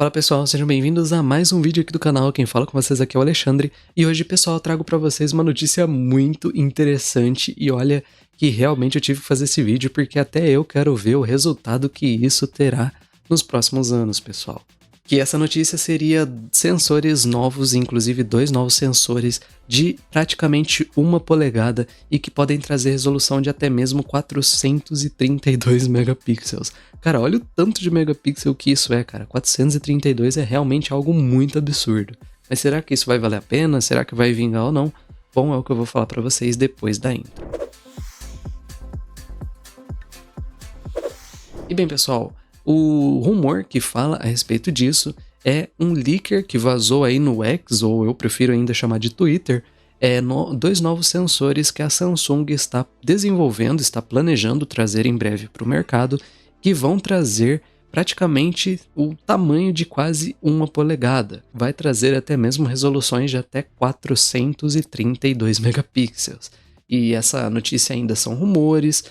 Fala pessoal, sejam bem-vindos a mais um vídeo aqui do canal. Quem fala com vocês aqui é o Alexandre. E hoje, pessoal, eu trago pra vocês uma notícia muito interessante. E olha que realmente eu tive que fazer esse vídeo porque até eu quero ver o resultado que isso terá nos próximos anos, pessoal. Que essa notícia seria sensores novos, inclusive 2 novos sensores de praticamente 1 polegada e que podem trazer resolução de até mesmo 432 megapixels. Cara, olha o tanto de megapixel que isso é, cara. 432 é realmente algo muito absurdo. Mas será que isso vai valer a pena? Será que vai vingar ou não? Bom, é o que eu vou falar pra vocês depois da intro. E bem, pessoal, o rumor que fala a respeito disso é um leaker que vazou aí no X, ou eu prefiro ainda chamar de Twitter, 2 novos sensores que a Samsung está desenvolvendo, está planejando trazer em breve para o mercado, que vão trazer praticamente o tamanho de quase 1 polegada. Vai trazer até mesmo resoluções de até 432 megapixels. E essa notícia ainda são rumores.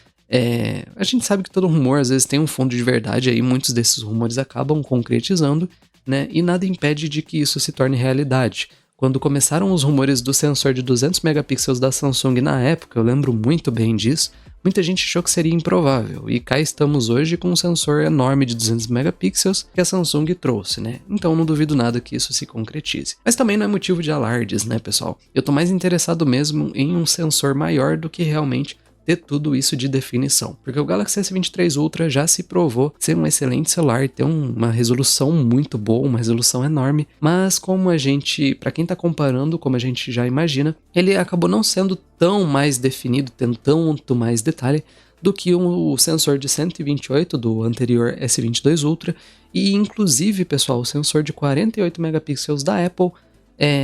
A gente sabe que todo rumor às vezes tem um fundo de verdade aí, muitos desses rumores acabam concretizando, né? E nada impede de que isso se torne realidade. Quando começaram os rumores do sensor de 200 megapixels da Samsung na época, eu lembro muito bem disso, muita gente achou que seria improvável, e cá estamos hoje com um sensor enorme de 200 megapixels que a Samsung trouxe, né? Então não duvido nada que isso se concretize. Mas também não é motivo de alardes, né, pessoal? Eu tô mais interessado mesmo em um sensor maior do que realmente ter tudo isso de definição, porque o Galaxy S23 Ultra já se provou ser um excelente celular, ter uma resolução muito boa, uma resolução enorme, mas como a gente, para quem tá comparando, como a gente já imagina, ele acabou não sendo tão mais definido, tendo tanto mais detalhe do que o sensor de 128 do anterior S22 Ultra, e inclusive, pessoal, o sensor de 48 megapixels da Apple.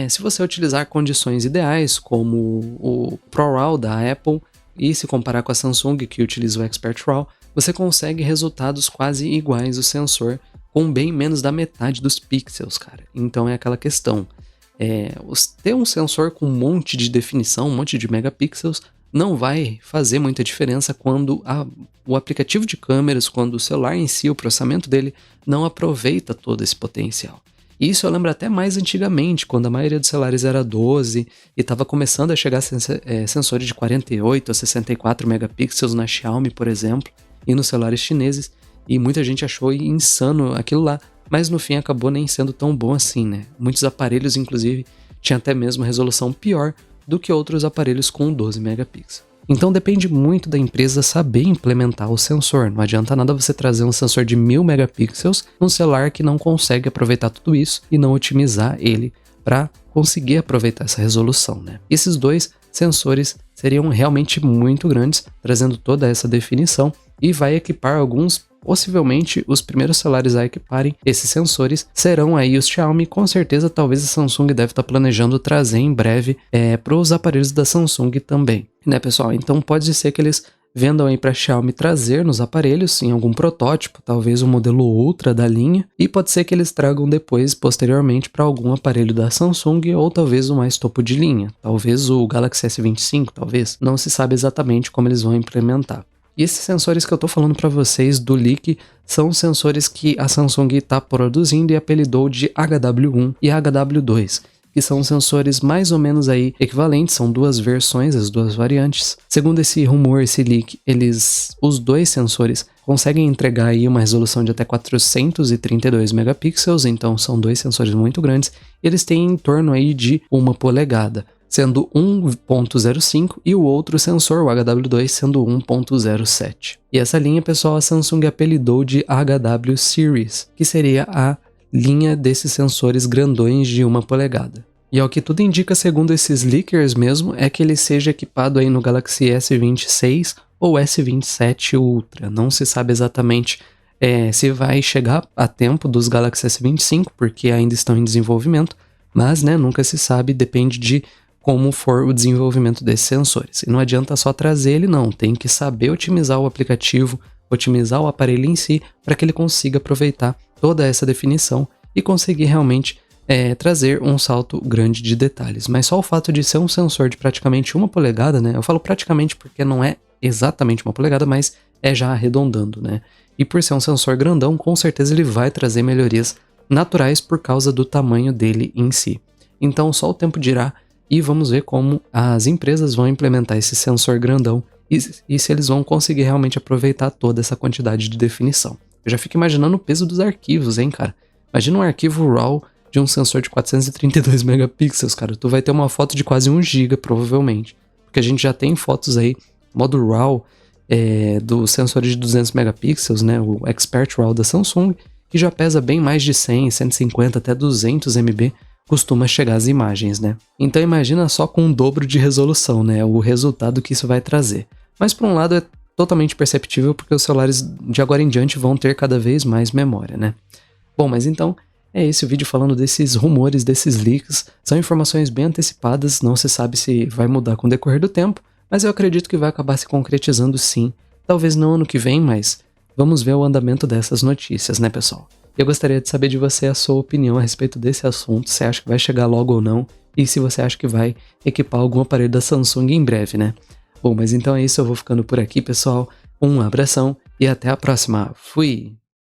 Se você utilizar condições ideais, como o ProRAW da Apple, e se comparar com a Samsung, que utiliza o Expert RAW, você consegue resultados quase iguais ao sensor, com bem menos da metade dos pixels, cara. Então é aquela questão. Ter um sensor com um monte de definição, um monte de megapixels, não vai fazer muita diferença quando o aplicativo de câmeras, quando o celular em si, o processamento dele, não aproveita todo esse potencial. Isso eu lembro até mais antigamente, quando a maioria dos celulares era 12 e estava começando a chegar sensores de 48 a 64 megapixels na Xiaomi, por exemplo, e nos celulares chineses, e muita gente achou insano aquilo lá, mas no fim acabou nem sendo tão bom assim, né? Muitos aparelhos, inclusive, tinham até mesmo resolução pior do que outros aparelhos com 12 megapixels. Então depende muito da empresa saber implementar o sensor. Não adianta nada você trazer um sensor de 1000 megapixels num celular que não consegue aproveitar tudo isso e não otimizar ele para conseguir aproveitar essa resolução, né? Esses 2 sensores seriam realmente muito grandes, trazendo toda essa definição, e vai equipar alguns. Possivelmente, os primeiros celulares a equiparem esses sensores serão aí os Xiaomi. Com certeza, talvez a Samsung deve estar planejando trazer em breve para os aparelhos da Samsung também, né, pessoal? Então pode ser que eles vendam aí para a Xiaomi trazer nos aparelhos, em algum protótipo, talvez o modelo Ultra da linha, e pode ser que eles tragam depois, posteriormente, para algum aparelho da Samsung, ou talvez o mais topo de linha, talvez o Galaxy S25, talvez, não se sabe exatamente como eles vão implementar. E esses sensores que eu tô falando para vocês do leak são sensores que a Samsung está produzindo e apelidou de HW1 e HW2, que são sensores mais ou menos aí equivalentes, são 2 versões, as 2 variantes. Segundo esse rumor, esse leak, os 2 sensores conseguem entregar aí uma resolução de até 432 megapixels, então são 2 sensores muito grandes. Eles têm em torno aí de 1 polegada. Sendo 1.05 e o outro sensor, o HW2, sendo 1.07. E essa linha, pessoal, a Samsung apelidou de HW Series, que seria a linha desses sensores grandões de 1 polegada. E ao que tudo indica, segundo esses leakers mesmo, é que ele seja equipado aí no Galaxy S26 ou S27 Ultra. Não se sabe exatamente se vai chegar a tempo dos Galaxy S25, porque ainda estão em desenvolvimento, mas né, nunca se sabe, depende de como for o desenvolvimento desses sensores. E não adianta só trazer ele não, tem que saber otimizar o aplicativo, otimizar o aparelho em si, para que ele consiga aproveitar toda essa definição e conseguir realmente trazer um salto grande de detalhes. Mas só o fato de ser um sensor de praticamente 1 polegada, né? Eu falo praticamente porque não é exatamente 1 polegada, mas é já arredondando, né? E por ser um sensor grandão, com certeza ele vai trazer melhorias naturais por causa do tamanho dele em si. Então só o tempo dirá e vamos ver como as empresas vão implementar esse sensor grandão e se eles vão conseguir realmente aproveitar toda essa quantidade de definição. Eu já fico imaginando o peso dos arquivos, hein, cara? Imagina um arquivo RAW de um sensor de 432 megapixels, cara. Tu vai ter uma foto de quase 1 GB, provavelmente. Porque a gente já tem fotos aí, modo RAW, do sensor de 200 megapixels, né? O Expert RAW da Samsung, que já pesa bem mais de 100, 150, até 200 MB, costuma chegar as imagens, né? Então imagina só com um dobro de resolução, né? O resultado que isso vai trazer. Mas por um lado é totalmente perceptível porque os celulares de agora em diante vão ter cada vez mais memória, né? Bom, mas então é esse o vídeo falando desses rumores, desses leaks. São informações bem antecipadas, não se sabe se vai mudar com o decorrer do tempo, mas eu acredito que vai acabar se concretizando sim. Talvez não ano que vem, mas vamos ver o andamento dessas notícias, né, pessoal? Eu gostaria de saber de você a sua opinião a respeito desse assunto, se acha que vai chegar logo ou não, e se você acha que vai equipar algum aparelho da Samsung em breve, né? Bom, mas então é isso, eu vou ficando por aqui, pessoal. Um abração e até a próxima. Fui!